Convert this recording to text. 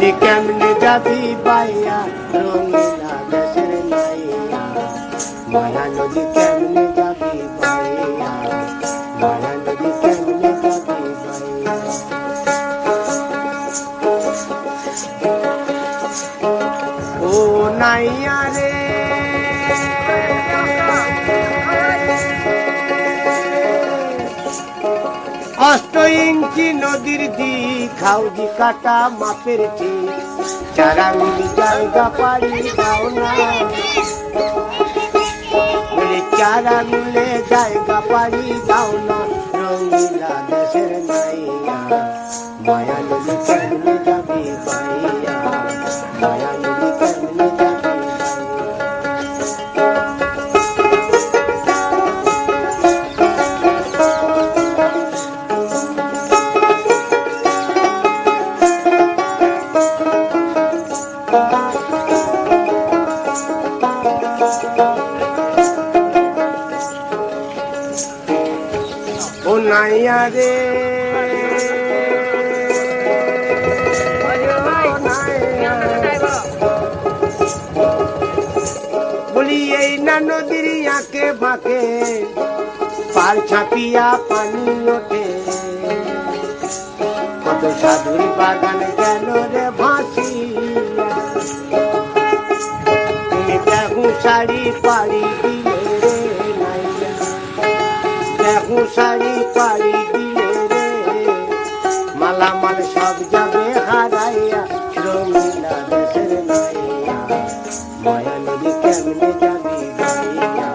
নদী কেমনে যাবি বাইয়া রঙিলা দেশের নাইয়া মায়া নদী কেমনে যাবি বাইয়া মায়া নদী কেমনে যাবি বাইয়া ও নাইয়া রে অষ্ট ইঞ্চি নদীর দিক হাউজি কাটা মাপের ঠিক 4 আঙ্গুলি জায়গা পাড়ি দাও না 4 আঙ্গুলে জায়গা পাড়ি দাও না রঙিলা দেশের নাইয়া মায়া নদী কেমনে যাবি বাইয়া মায়া নদী কেমনে যাবি ও নাইয়া রে বলি এই না নদীর আঁকে বাঁকে পাল ছাপিয়া পানি ওঠে কত সাধুর বাগান গেল রে ভাসিয়া তুমি দেখো শাড়ি পাড়ি দিলে রে নাইয়া দেখো শাড়ি পাড়ি দিলে রে মালামাল সব যাবে হারাইয়া রঙিলা দেশের নাইয়া মায়া নদী কেমনে যাবি বাইয়া